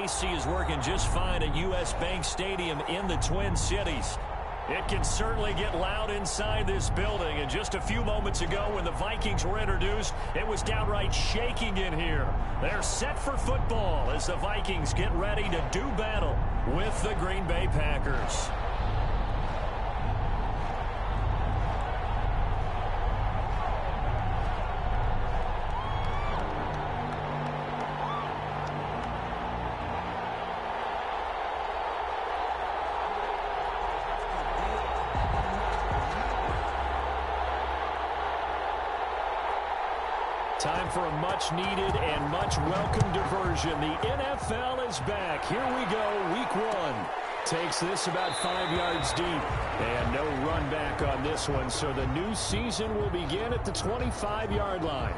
AC is working just fine at U.S. Bank Stadium in the Twin Cities. It can certainly get loud inside this building. And just a few moments ago when the Vikings were introduced, it was downright shaking in here. They're set for football as the Vikings get ready to do battle with the Green Bay Packers. Time for a much-needed and much-welcome diversion. The NFL is back. Here we go, week 1. Takes this about 5 yards deep. And no run back on this one, so the new season will begin at the 25-yard line.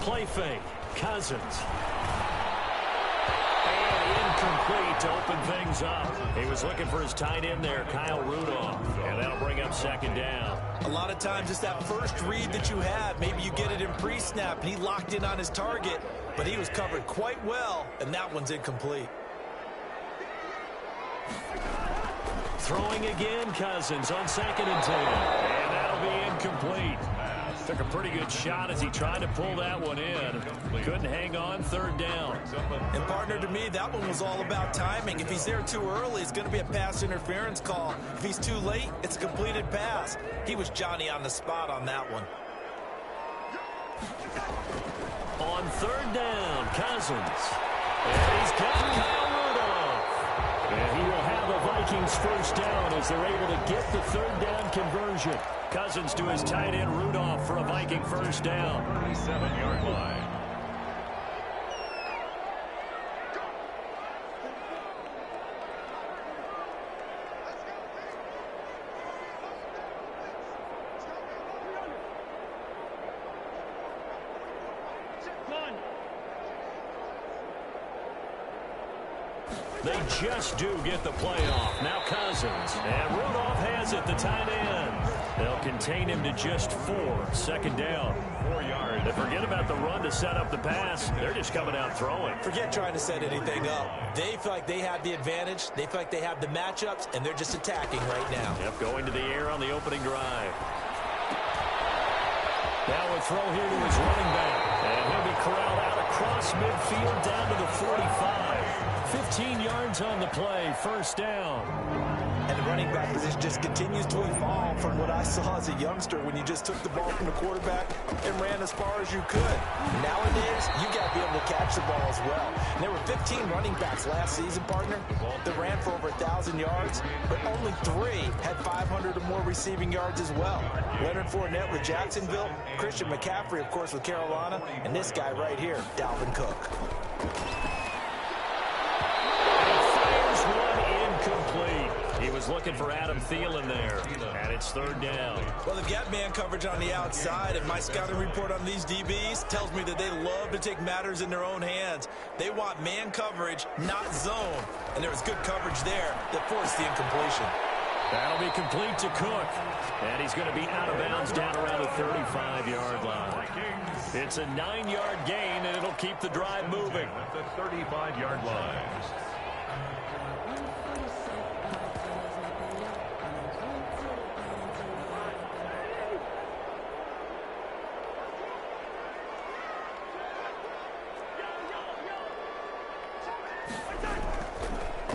Play fake. Cousins. And incomplete to open things up. He was looking for his tight end there, Kyle Rudolph. And that'll bring up second down. A lot of times it's that first read that you have. Maybe you get it in pre-snap, and he locked in on his target. But he was covered quite well, and that one's incomplete. Throwing again, Cousins on 2nd and 10. And that'll be incomplete. Took a pretty good shot as he tried to pull that one in. Couldn't hang on, 3rd down. And partner, to me, that one was all about timing. If he's there too early, it's going to be a pass interference call. If he's too late, it's a completed pass. He was Johnny on the spot on that one. On 3rd down, Cousins. And he's got Kyle Rudolph. And he will have the Vikings first down as they're able to get the 3rd down conversion. Cousins to his tight end Rudolph for a Viking first down. 37-yard line. They just do get the playoff. Now Cousins. And Rudolph has it, the tight end. They'll contain him to just 4. 2nd down. 4 yards. They forget about the run to set up the pass. They're just coming out throwing. Forget trying to set anything up. They feel like they have the advantage. They feel like they have the matchups, and they're just attacking right now. Yep, going to the air on the opening drive. Now a throw here to his running back. And he'll be corralled out across midfield down to the 45. 15 yards on the play, first down. And the running back position just continues to evolve from what I saw as a youngster when you just took the ball from the quarterback and ran as far as you could. Nowadays, you got to be able to catch the ball as well. And there were 15 running backs last season, partner, that ran for over 1,000 yards, but only 3 had 500 or more receiving yards as well. Leonard Fournette with Jacksonville, Christian McCaffrey, of course, with Carolina, and this guy right here, Dalvin Cook. He was looking for Adam Thielen there, and it's 3rd down. Well, they've got man coverage on the outside, and my scouting report on these DBs tells me that they love to take matters in their own hands. They want man coverage, not zone, and there was good coverage there that forced the incompletion. That'll be complete to Cook, and he's going to be out of bounds down around the 35-yard line. It's a 9-yard gain, and it'll keep the drive moving. At the 35-yard line.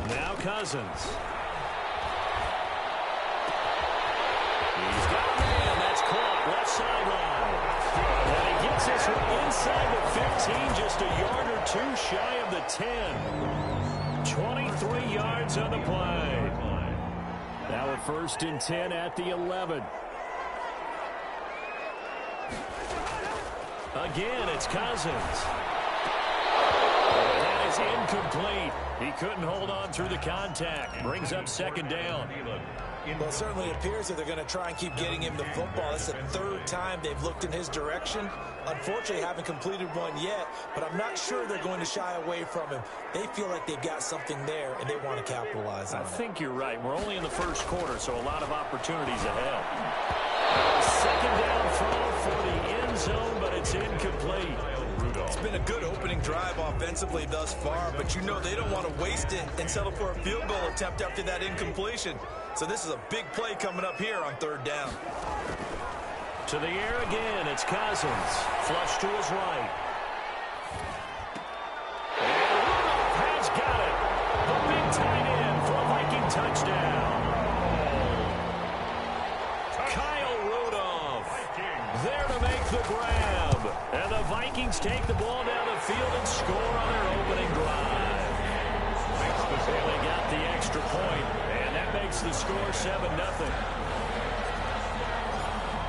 Now Cousins. He's got a man. That's caught. Left sideline. And he gets this one inside the 15, just a yard or 2 shy of the 10. 23 yards on the play. Now a 1st and 10 at the 11. Again, it's Cousins. That is incomplete. He couldn't hold on through the contact. Brings up second down. Well, it certainly appears that they're going to try and keep getting him the football. It's the third time they've looked in his direction. Unfortunately, haven't completed one yet, but I'm not sure they're going to shy away from him. They feel like they've got something there, and they want to capitalize on it. I think you're right. We're only in the first quarter, so a lot of opportunities ahead. Second down throw for the end zone, but it's incomplete. It's been a good opening drive offensively thus far, but you know they don't want to waste it and settle for a field goal attempt after that incompletion. So this is a big play coming up here on third down. To the air again, it's Cousins. Flush to his right. And Rudolph has got it. The big tight end for a Viking touchdown. Kyle Rudolph there to make the grab. And the Vikings take the ball down the field and score on their opening drive. They got the extra point, and that makes the score 7-0.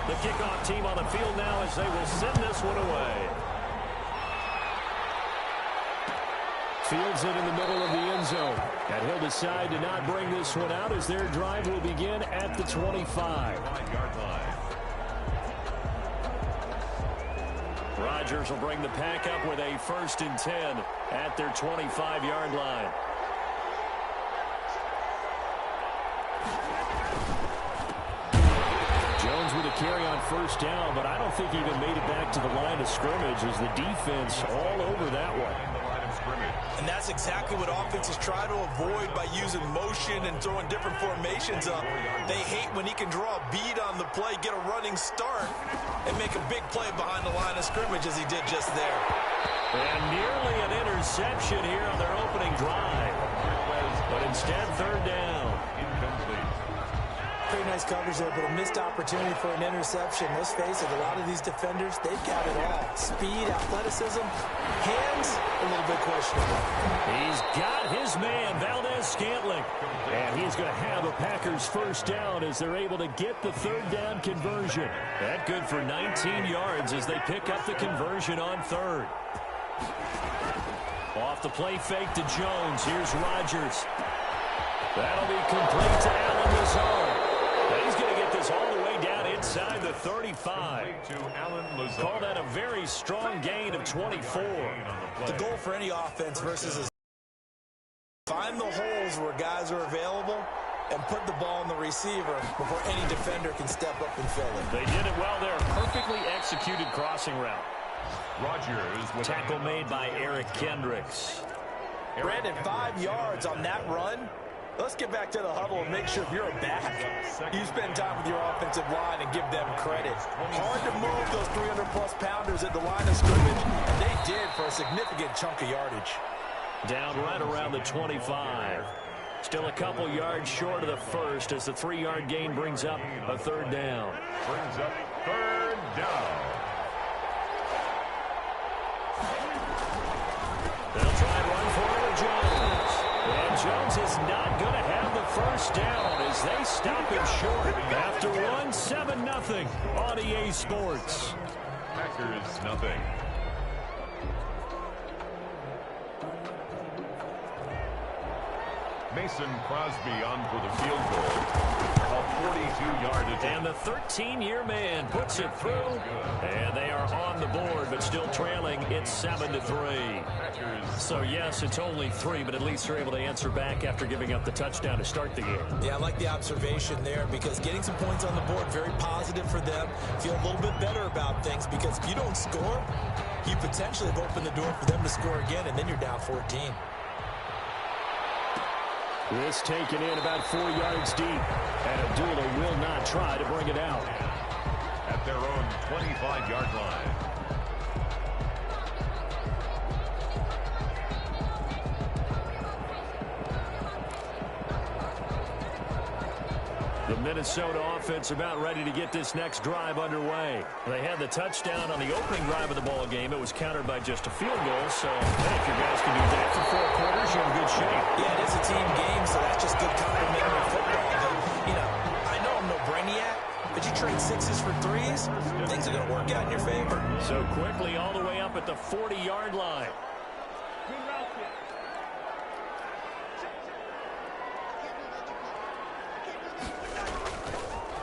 The kickoff team on the field now as they will send this one away. Fields it in the middle of the end zone. And he'll decide to not bring this one out as their drive will begin at the 25-yard line. Rodgers will bring the pack up with a 1st and 10 at their 25-yard line. Jones with a carry on 1st down, but I don't think he even made it back to the line of scrimmage as the defense all over that one. And that's exactly what offenses try to avoid by using motion and throwing different formations up. They hate when he can draw a bead on the play, get a running start, and make a big play behind the line of scrimmage as he did just there. And nearly an interception here on their opening drive. But instead, third down. Pretty nice coverage there, but a missed opportunity for an interception. Let's face it, a lot of these defenders, they've got it all. Speed, athleticism, hands, a little bit questionable. He's got his man, Valdez-Scantling. And he's going to have a Packers 1st down as they're able to get the third down conversion. That good for 19 yards as they pick up the conversion on third. Off the play fake to Jones. Here's Rodgers. That'll be complete to Allen Lazard. And he's going to get this all the way down inside the 35. Call that a very strong gain of 24. The goal for any offense versus a find the holes where guys are available and put the ball in the receiver before any defender can step up and fill it. They did it well there. Perfectly executed crossing route. Rodgers with tackle made by Eric Kendricks. Brandon, 5 yards on that run. Let's get back to the huddle and make sure if you're a back, you spend time with your offensive line and give them credit. Hard to move those 300-plus pounders at the line of scrimmage, and they did for a significant chunk of yardage. Down right around the 25. Still a couple yards short of the first as the 3-yard gain brings up a third down. Brings up third down. They'll try and run for it with Jones. And Jones is not going to have the 1st down as they stop him short. After one, 7-0 on EA Sports. Packers nothing. Mason Crosby on for the field goal. A 42-yard attempt. And the 13-year man puts it through. And they are on the board, but still trailing. It's 7-3. So, yes, it's only 3, but at least they're able to answer back after giving up the touchdown to start the game. Yeah, I like the observation there because getting some points on the board, very positive for them. Feel a little bit better about things because if you don't score, you potentially have opened the door for them to score again, and then you're down 14. This taken in about 4 yards deep. And Abdullah will not try to bring it out. At their own 25-yard line. The Minnesota offense about ready to get this next drive underway. They had the touchdown on the opening drive of the ball game. It was countered by just a field goal. So, hey, if you guys can do that for 4 quarters, you're in good shape. Yeah, it is a team game, so that's just good complementary football. But, you know, I know I'm no brainiac, but you trade 6s for 3s, plays, things are going to work out in your favor. So quickly all the way up at the 40-yard line.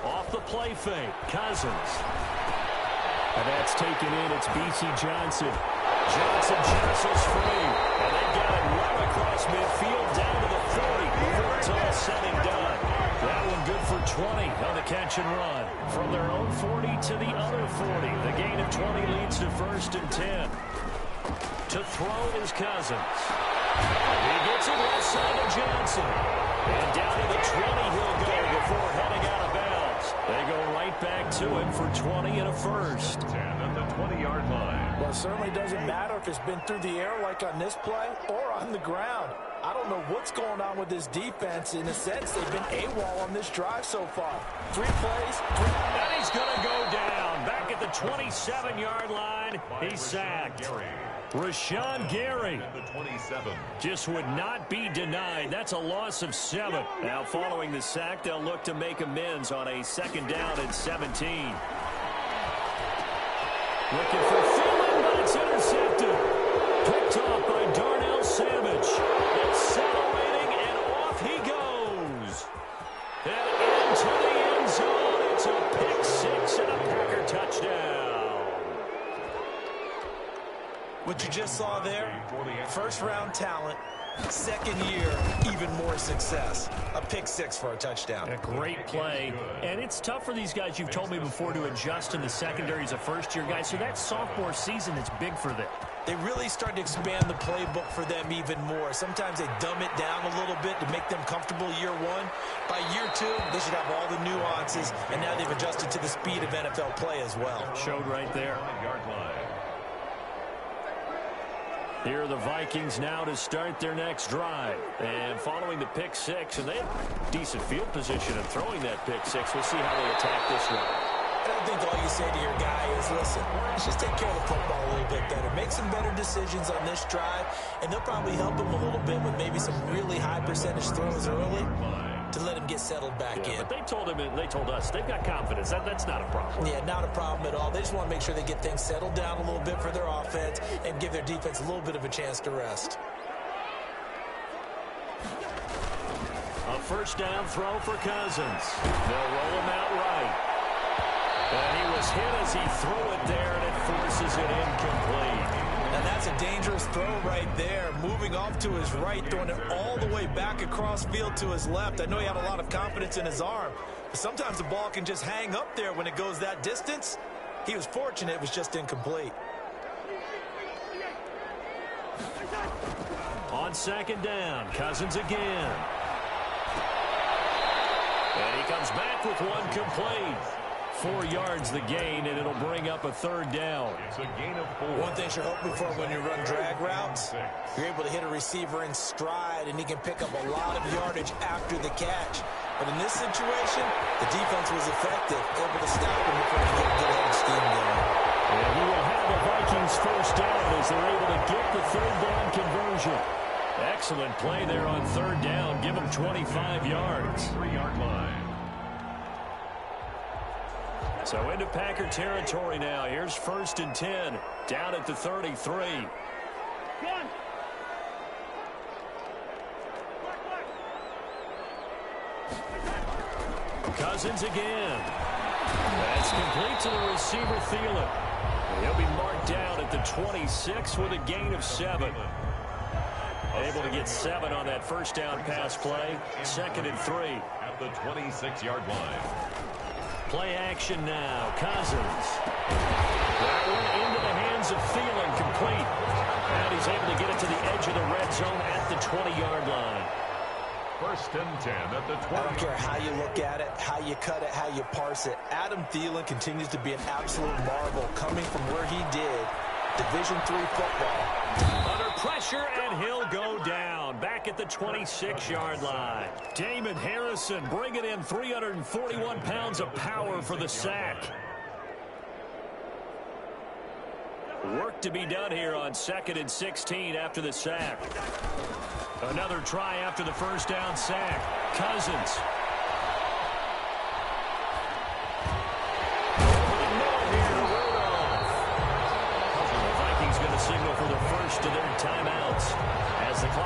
Off the play fake, Cousins. And that's taken in. It's B.C. Johnson. Johnson jostles free. And they got it right across midfield down to the 40 before it's all said and done. That one good for 20 on the catch and run. From their own 40 to the other 40. The gain of 20 leads to 1st and 10. To throw is Cousins. He gets it left side to Johnson. And down to the 20 he'll go before heading out of bounds. They go right back to him for 20 and a first. 10 at the 20-yard line. Well, it certainly doesn't matter if it's been through the air like on this play or on the ground. I don't know what's going on with this defense. In a sense, they've been AWOL on this drive so far. 3 plays, 3. And he's going to go down. Back at the 27-yard line, he's sacked. Rashawn Gary The 27. just would not be denied. That's a loss of 7. Now, following the sack, they'll look to make amends on a 2nd down and 17. Looking for Thielen, but it's intercepted. Picked off by Darnell Savage. Accelerating, and off he goes. And into the end zone. It's a pick 6 and a Packer touchdown. What you just saw there, first-round talent, 2nd year, even more success. A pick 6 for a touchdown. A great play. And it's tough for these guys, you've told me before, to adjust in the secondary as a first-year guy. So that sophomore season is big for them. They really start to expand the playbook for them even more. Sometimes they dumb it down a little bit to make them comfortable year 1. By year 2, they should have all the nuances, and now they've adjusted to the speed of NFL play as well. Showed right there. 20-yard line. Here are the Vikings now to start their next drive. And following the pick 6, and they have decent field position and throwing that pick 6. We'll see how they attack this one. I don't think all you say to your guy is, listen, let's just take care of the football a little bit better. Make some better decisions on this drive, and they'll probably help him a little bit with maybe some really high percentage throws early to let him get settled back in. But they told him, and they told us, they've got confidence. That's not a problem. Yeah, not a problem at all. They just want to make sure they get things settled down a little bit for their offense and give their defense a little bit of a chance to rest. A 1st down throw for Cousins. They'll roll him out right. And he was hit as he threw it there, and it forces it incomplete. Now that's a dangerous throw right there. Moving off to his right, throwing it all the way back across field to his left. I know he had a lot of confidence in his arm, but sometimes the ball can just hang up there when it goes that distance. He was fortunate it was just incomplete. On 2nd down, Cousins again. And he comes back with one complete. 4 yards the gain, and it'll bring up a 3rd down. It's a gain of 4. One thing you're hoping for when you run drag routes, you're able to hit a receiver in stride, and he can pick up a lot of yardage after the catch. But in this situation, the defense was effective, able to stop him before he could get a good scheme going. And he will have the Vikings 1st down as they're able to get the 3rd down conversion. Excellent play there on 3rd down. Give them 25 yards. 3-yard line. So into Packer territory now. Here's 1st and 10. Down at the 33. Cousins again. That's complete to the receiver, Thielen. He'll be marked down at the 26 with a gain of 7. Able to get 7 on that 1st down pass play. 2nd and 3. At the 26-yard line. Play action now. Cousins. That one into the hands of Thielen, complete. And he's able to get it to the edge of the red zone at the 20-yard line. 1st and 10 at the 20. I don't care how you look at it, how you cut it, how you parse it. Adam Thielen continues to be an absolute marvel coming from where he did. Division III football. Under pressure, and he'll go down. Back at the 26-yard line. Damon Harrison bringing in 341 pounds of power for the sack. Work to be done here on 2nd and 16 after the sack. Another try after the 1st down sack. Cousins. Over the middle.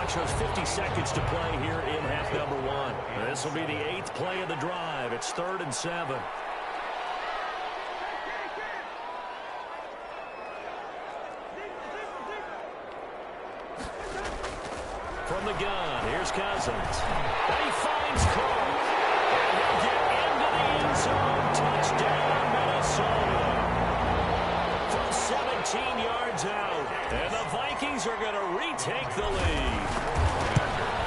shows 50 seconds to play here in half number one. This will be the 8th play of the drive. It's 3rd and 7. From the gun, here's Cousins. And he finds Cole. And he'll get into the end zone. Touchdown, Minnesota. From 17 yards out. And the Vikings are going to retake the lead.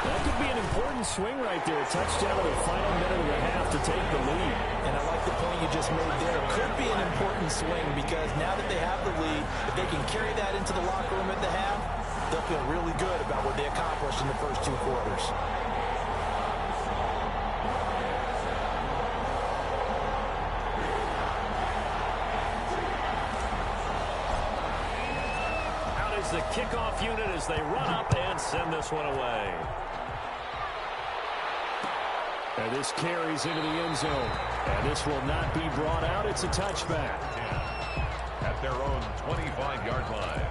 That could be an important swing right there. A touchdown in the final minute of the half to take the lead. And I like the point you just made there. Could be an important swing because now that they have the lead, if they can carry that into the locker room at the half, they'll feel really good about what they accomplished in the first 2 quarters. Out is the kickoff unit as they run up and send this one away. And this carries into the end zone. And this will not be brought out. It's a touchback. At their own 25-yard line.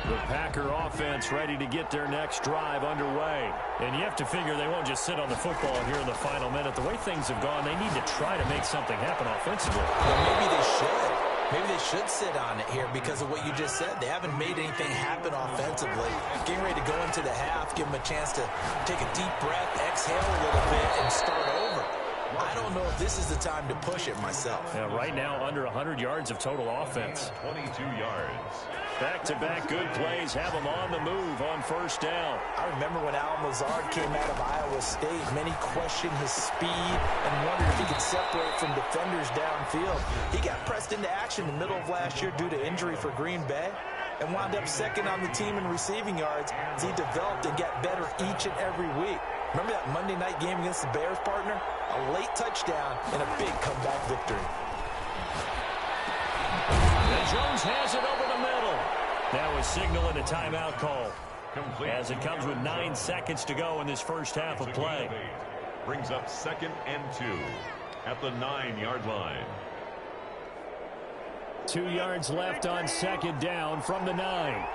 The Packer offense ready to get their next drive underway. And you have to figure they won't just sit on the football here in the final minute. The way things have gone, they need to try to make something happen offensively. Well, maybe they should. Maybe they should sit on it here because of what you just said. They haven't made anything happen offensively. Getting ready to go into the half, give them a chance to take a deep breath, exhale a little bit, and start over. I don't know if this is the time to push it myself. Yeah, right now, under 100 yards of total offense. 22 yards. Back-to-back good plays have them on the move on first down. I remember when Al Lazard came out of Iowa State, many questioned his speed and wondered if he could separate from defenders downfield. He got pressed into action in the middle of last year due to injury for Green Bay and wound up second on the team in receiving yards as he developed and got better each and every week. Remember that Monday night game against the Bears, partner? A late touchdown and a big comeback victory. And Jones has it over the middle. That was signaling a timeout call. As it comes with 9 seconds to go in this first half of play. Brings up 2nd and 2 at the 9-yard line. 2 yards left on second down from the 9.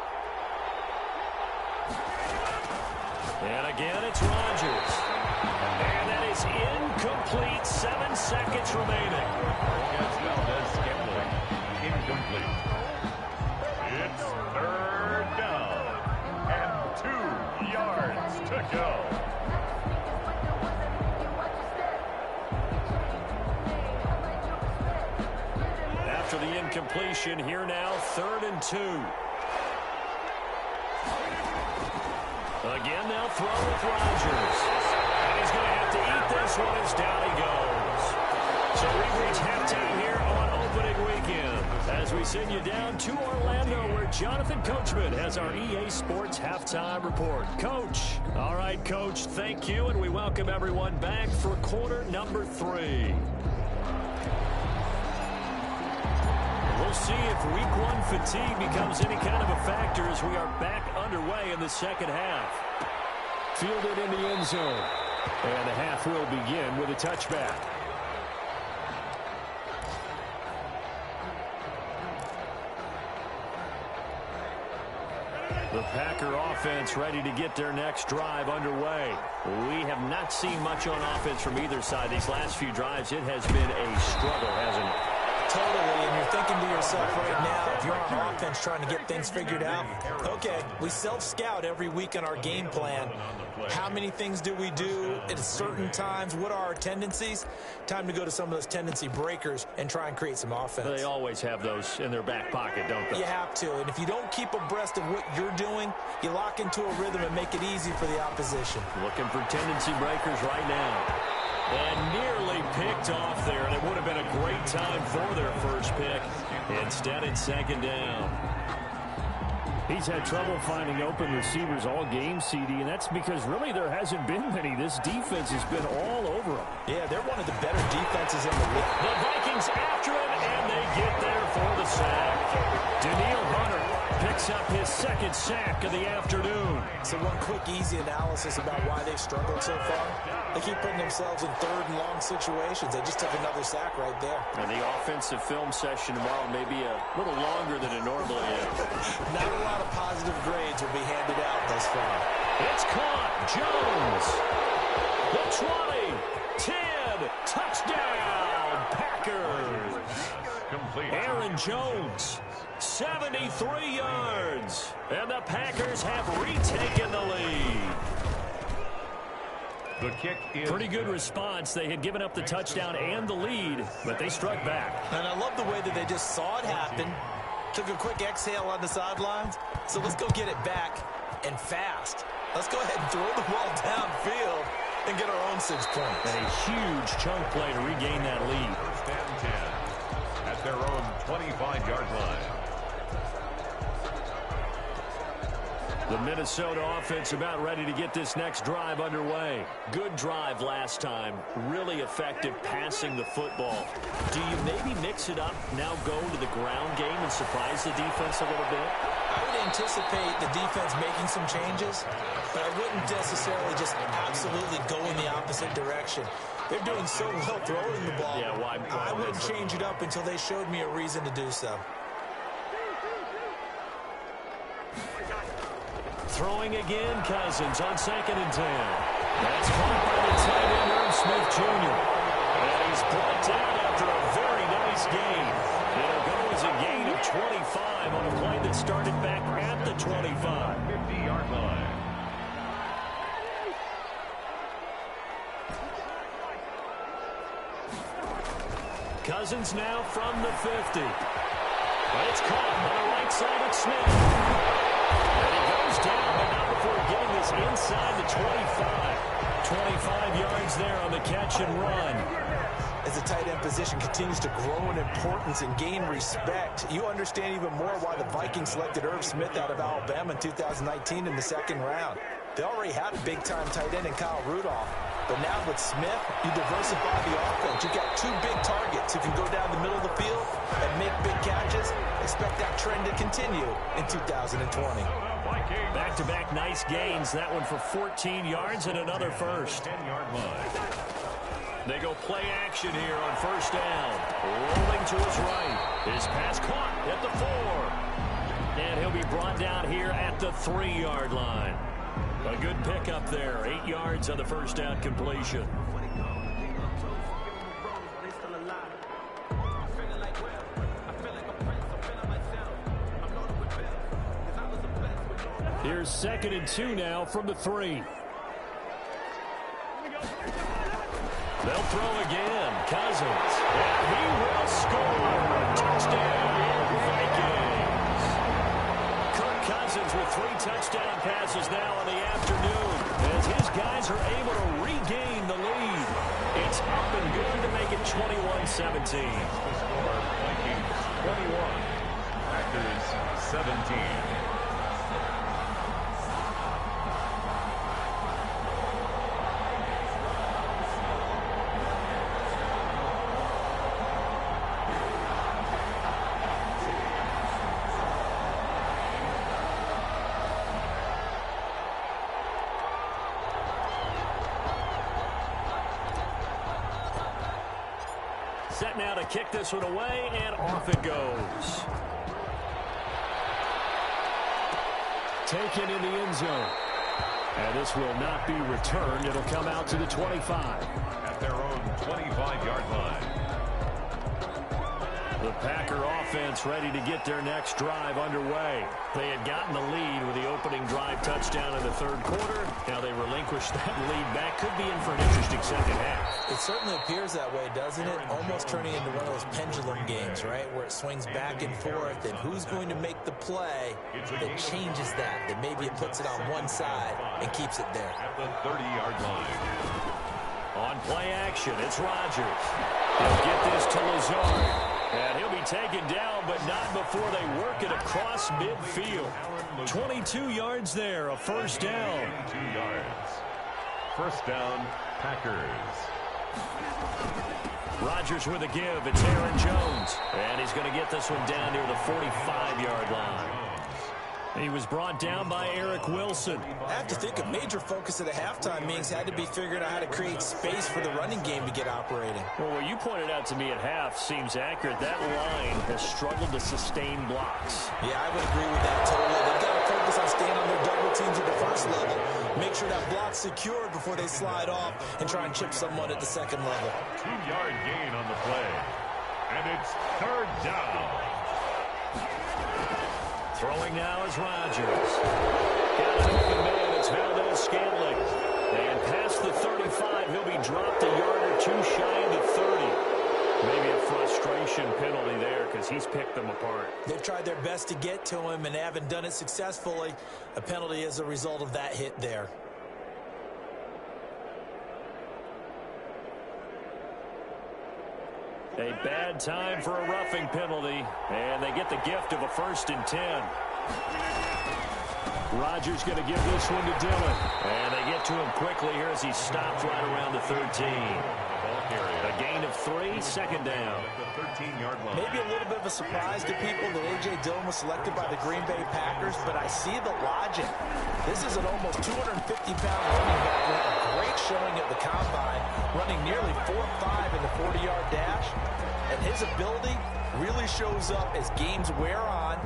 And again, it's Rodgers. And that is incomplete. 7 seconds remaining. Incomplete. It's 3rd down and 2 yards to go. After the incompletion, here now, 3rd and 2. Again, they'll throw with Rodgers. And he's going to have to eat this one as down he goes. So we reach halftime here on opening weekend as we send you down to Orlando where Jonathan Coachman has our EA Sports Halftime Report. Coach. All right, Coach, thank you, and we welcome everyone back for quarter number 3. We'll see if week 1 fatigue becomes any kind of a factor as we are back underway in the second half. Fielded in the end zone. And the half will begin with a touchback. The Packer offense ready to get their next drive underway. We have not seen much on offense from either side these last few drives. It has been a struggle, hasn't it? Totally, and you're thinking to yourself right now, if you're on offense trying to get things figured out, okay, we self-scout every week on our game plan. How many things do we do at certain times? What are our tendencies? Time to go to some of those tendency breakers and try and create some offense. They always have those in their back pocket, don't they? You have to, and if you don't keep abreast of what you're doing, you lock into a rhythm and make it easy for the opposition. Looking for tendency breakers right now. And nearly picked off there, and it would have been a great time for their first pick. Instead, it's second down. He's had trouble finding open receivers all game, CD, and that's because really there hasn't been many. This defense has been all over them. Yeah, they're one of the better defenses in the league. The Vikings after him, and they get there for the sack. Danielle Hunter picks up his 2nd sack of the afternoon. So one quick, easy analysis about why they've struggled so far. They keep putting themselves in third and long situations. They just took another sack right there. And the offensive film session tomorrow may be a little longer than it normally is. Not a lot of positive grades will be handed out thus far. It's caught. Jones. The 20. 10. Touchdown. Packers. Complete. Aaron Jones. 73 yards. And the Packers have retaken the lead. The kick is pretty good response. They had given up the touchdown and the lead, but they struck back. And I love the way that they just saw it happen, took a quick exhale on the sidelines. So let's go get it back and fast. Let's go ahead and throw the ball downfield and get our own 6 points. And a huge chunk play to regain that lead. First and 10 at their own 25-yard line. The Minnesota offense about ready to get this next drive underway. Good drive last time. Really effective passing the football. Do you maybe mix it up, now go to the ground game and surprise the defense a little bit? I would anticipate the defense making some changes, but I wouldn't necessarily just absolutely go in the opposite direction. They're doing so well throwing the ball. Yeah, why I wouldn't change it up until they showed me a reason to do so. Throwing again, Cousins on 2nd and 10. That's caught by the tight end, Irv Smith Jr. And he's brought down after a very nice gain. It'll go as a gain of 25 on a play that started back at the 25. 50-yard line. Cousins now from the 50. But it's caught on the right side of Smith. And he goes down, but not before getting this inside the 25. 25 yards there on the catch and run. As the tight end position continues to grow in importance and gain respect, you understand even more why the Vikings selected Irv Smith out of Alabama in 2019 in the 2nd round. They already had a big-time tight end in Kyle Rudolph. But now with Smith, you diversify the offense. You've got 2 big targets who can go down the middle of the field and make big catches. Expect that trend to continue in 2020. Back-to-back nice gains. That one for 14 yards and another first. 10-yard line. They go play action here on first down. Rolling to his right. His pass caught at the 4. And he'll be brought down here at the 3-yard line. A good pickup there. 8 yards on the first down completion. Here's 2nd and 2 now from the 3. They'll throw again. Cousins. And he will score. Touchdown, Vikings. Kirk Cousins with 3 touchdown passes now in the afternoon as his guys are able to regain the lead. It's up and good to make it 21-17. The score, Vikings 21, Packers 17. Set now to kick this one away, and off it goes. Taken in the end zone. And this will not be returned. It'll come out to the 25. At their own 25-yard line. The Packer offense ready to get their next drive underway. They had gotten the lead with the opening drive touchdown in the 3rd quarter. Now they relinquished that lead back. Could be in for an interesting second half. It certainly appears that way, doesn't it? Almost turning into one of those pendulum games, right? Where it swings back and forth, and who's going to make the play that changes that? That maybe it puts it on one side and keeps it there. At the 30-yard line. On play action, it's Rodgers. He'll get this to Lazard. And he'll be taken down, but not before they work it across midfield. 22 yards there, a first down. 22 yards. First down, Packers. Rodgers with a give. It's Aaron Jones. And he's going to get this one down near the 45-yard line. He was brought down by Eric Wilson. I have to think a major focus at the halftime meetings had to be figuring out how to create space for the running game to get operating. Well, what you pointed out to me at half seems accurate. That line has struggled to sustain blocks. Yeah, I would agree with that totally. They've got to focus on staying on their double teams at the first level. Make sure that block's secured before they slide off and try and chip someone at the second level. 2-yard gain on the play. And it's third down. Throwing now is Rodgers. Got an open man. It's Valdes-Scantling. And past the 35, he'll be dropped a yard or two shy of the 30. Maybe a frustration penalty there because he's picked them apart. They've tried their best to get to him and haven't done it successfully. A penalty as a result of that hit there. A bad time for a roughing penalty, and they get the gift of a 1st and 10. Rodgers going to give this one to Dillon, and they get to him quickly here as he stopped right around the 13. A gain of 3, second down. Maybe a little bit of a surprise to people that A.J. Dillon was selected by the Green Bay Packers, but I see the logic. This is an almost 250-pound running back who had a great showing at the combine, running nearly 4.5 in the 40-yard dash, and his ability really shows up as games wear on.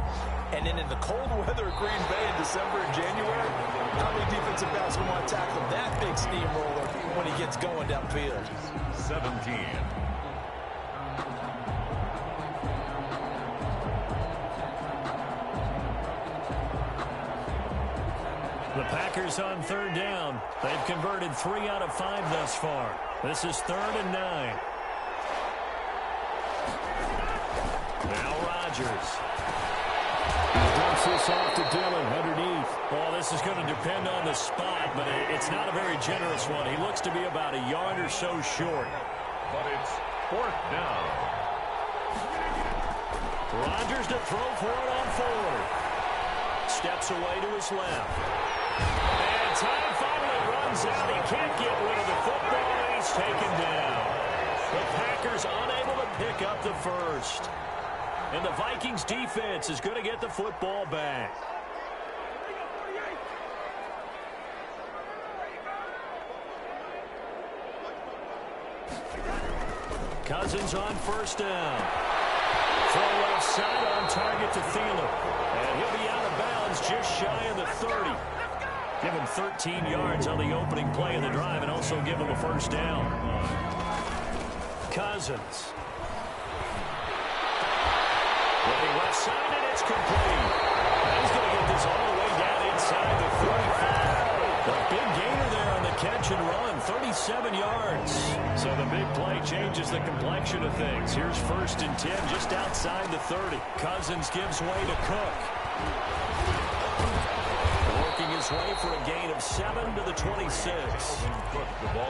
And then in the cold weather of Green Bay in December and January, how many defensive backs will want to tackle that big steamroller when he gets going downfield? 17. The Packers on third down. They've converted 3 out of 5 thus far. This is 3rd and 9. Now Rodgers. He dumps this off to Dillon underneath. Well, this is going to depend on the spot, but it's not a very generous one. He looks to be about a yard or so short. But it's 4th down. Rodgers to throw for it on forward. Steps away to his left. And time finally runs out. He can't get rid of the football, and he's taken down. The Packers unable to pick up the first. And the Vikings defense is going to get the football back. Cousins on first down. Throw left side on target to Thielen. And he'll be out of bounds just shy of the 30. Give him 13 yards on the opening play of the drive and also give him a first down. Cousins. Looking left side, and it's complete. He's going to get this all the way down inside the 45. The big gainer there on the catch and run, 37 yards. So the big play changes the complexion of things. Here's 1st and 10 just outside the 30. Cousins gives way to Cook. Working his way for a gain of 7 to the 26.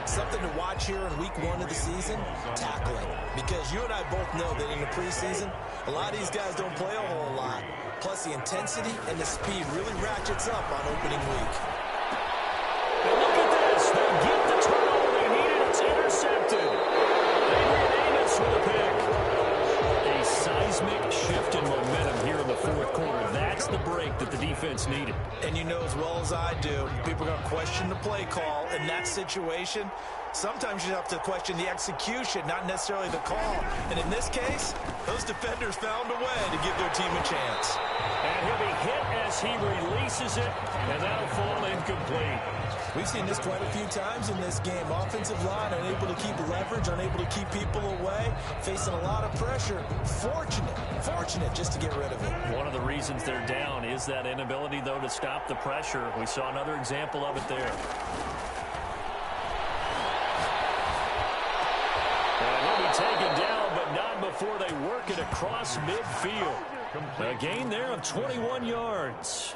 Something to watch here in week 1 of the season, tackling. Because you and I both know that in the preseason, a lot of these guys don't play a whole lot. Plus the intensity and the speed really ratchets up on opening week. And look at this. They get the turnover they needed. It's intercepted. Adrian Amos with a pick. A seismic shift in momentum here in the 4th quarter. That's the break that the defense needed. And you know as well as I do, people are going to question the play call in that situation. Sometimes you have to question the execution, not necessarily the call. And in this case, those defenders found a way to give their team a chance. And he'll be hit as he releases it, and that'll fall incomplete. We've seen this quite a few times in this game. Offensive line unable to keep leverage, unable to keep people away, facing a lot of pressure. Fortunate just to get rid of it. One of the reasons they're down is that inability, though, to stop the pressure. We saw another example of it there. And he'll be taken down, but not before they work it across midfield. A gain there of 21 yards.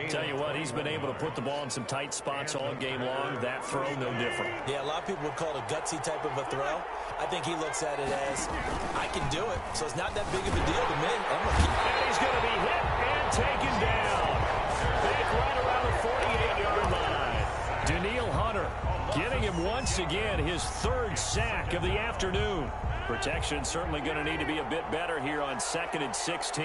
Tell you what, he's been able to put the ball in some tight spots all game long. That throw, no different. Yeah, a lot of people would call it a gutsy type of a throw. I think he looks at it as, I can do it, so it's not that big of a deal to me. And he's going to be hit and taken down. Back right around the 48-yard line. Danielle Hunter getting him once again, his 3rd sack of the afternoon. Protection certainly going to need to be a bit better here on 2nd and 16.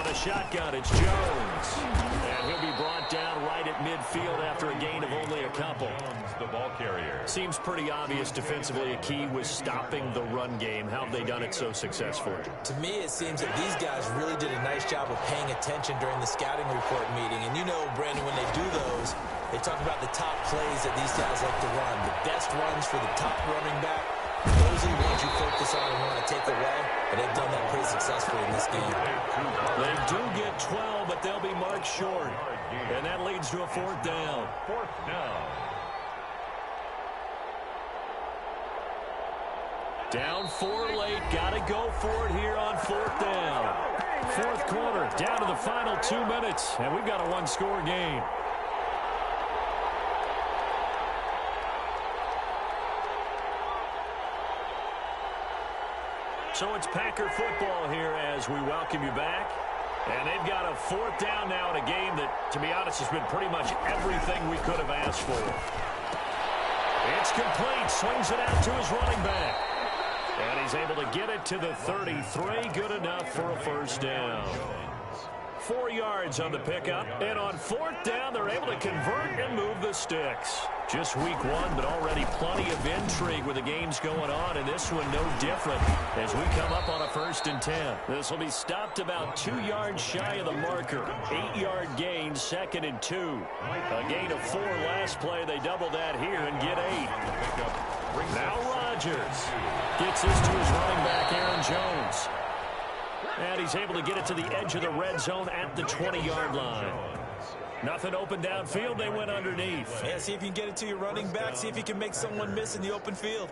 the shotgun, it's Jones. And he'll be brought down right at midfield after a gain of only a couple. The ball carrier. Seems pretty obvious defensively a key was stopping the run game. How have they done it so successfully? To me, it seems that these guys really did a nice job of paying attention during the scouting report meeting. And you know, Brandon, when they do those, they talk about the top plays that these guys like to run. The best runs for the top running back. Those are the ones you focus on and want to take away. And they've done that pretty successfully in this game. They do get 12, but they'll be marked short. And that leads to a fourth down. Fourth down. Down 4 late. Got to go for it here on fourth down. Fourth quarter, down to the final 2 minutes. And we've got a one-score game. So it's Packer football here as we welcome you back. And they've got a fourth down now in a game that, to be honest, has been pretty much everything we could have asked for. It's complete. Swings it out to his running back. And he's able to get it to the 33. Good enough for a first down. 4 yards on the pickup. And on fourth down, they're able to convert and move the sticks. Just week one, but already plenty of intrigue with the games going on, and this one no different as we come up on a 1st and 10. This will be stopped about 2 yards shy of the marker. 8-yard gain, 2nd and 2. A gain of 4 last play. They double that here and get 8. Now Rodgers gets this to his running back, Aaron Jones. And he's able to get it to the edge of the red zone at the 20-yard line. Nothing open downfield. They went underneath. Yeah, see if you can get it to your running back. See if you can make someone miss in the open field.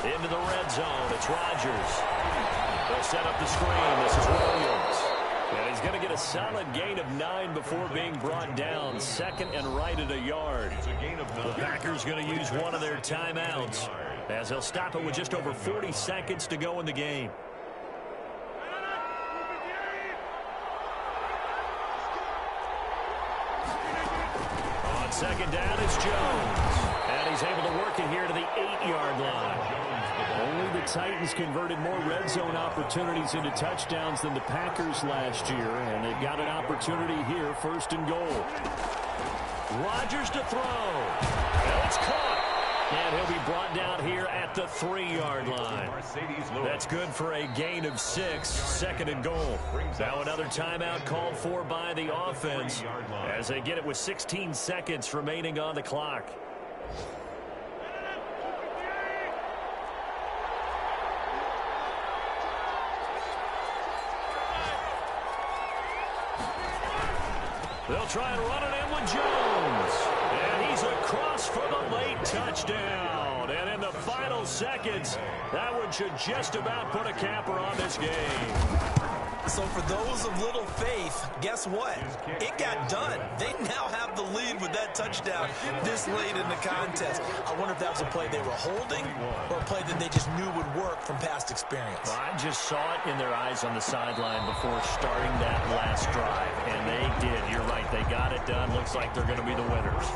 Into the red zone. It's Rodgers. They'll set up the screen. This is Williams. And he's going to get a solid gain of 9 before being brought down. 2nd and right at a yard. The Packers going to use one of their timeouts as they'll stop it with just over 40 seconds to go in the game. On 2nd down, it's Jones. And he's able to work it here to the 8-yard line. Only the Titans converted more red zone opportunities into touchdowns than the Packers last year, and they've got an opportunity here, 1st and goal. Rodgers to throw. And it's caught. And he'll be brought down here at the 3-yard line. That's good for a gain of 6, 2nd and goal. Now another timeout called for by the offense as they get it with 16 seconds remaining on the clock. They'll try and run it in with Jones. And he's across for the late touchdown. And in the final seconds, that one should just about put a capper on this game. So for those of little faith, guess what? It got done. They now have the lead with that touchdown this late in the contest. I wonder if that was a play they were holding or a play that they just knew would work from past experience. I just saw it in their eyes on the sideline before starting that last drive, and they did. You're right. They got it done. Looks like they're going to be the winners.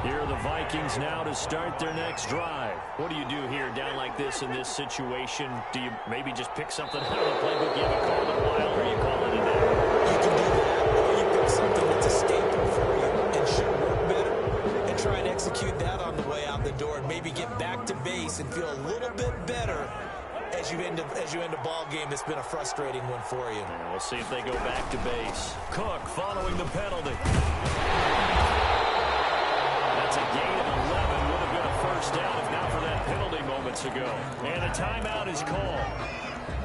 Here are the Vikings now to start their next drive. What do you do here down like this in this situation? Do you maybe just pick something out of the playbook? You haven't called it a while, or you call it a day? You can do that, or you pick something that's a staple for you and should work better and try and execute that on the way out the door and maybe get back to base and feel a little bit better as you end a ball game that's been a frustrating one for you. Yeah, we'll see if they go back to base. Cook following the penalty. That's a gain of 11. Would have been a first down if not for that penalty moments ago. And a timeout is called.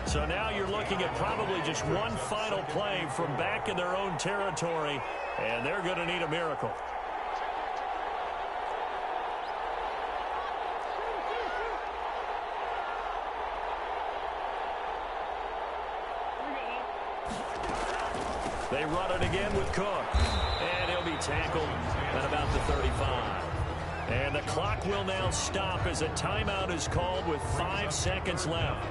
So now you're looking at probably just one final play from back in their own territory, and they're going to need a miracle. They run it again with Cook, and he'll be tackled at about the 35. And the clock will now stop as a timeout is called with 5 seconds left.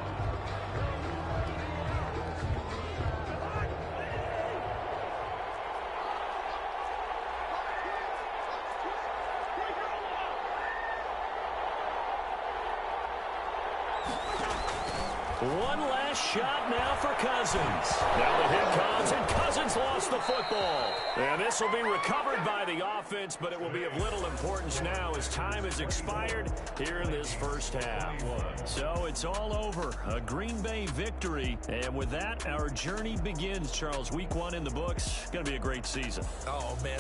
One last shot now for Cousins. Now the hit comes, and Cousins lost the football. And this will be recovered by the offense, but it will be of little importance now as time has expired here in this first half. So it's all over. A Green Bay victory. And with that, our journey begins, Charles. Week 1 in the books. Going to be a great season. Oh, man.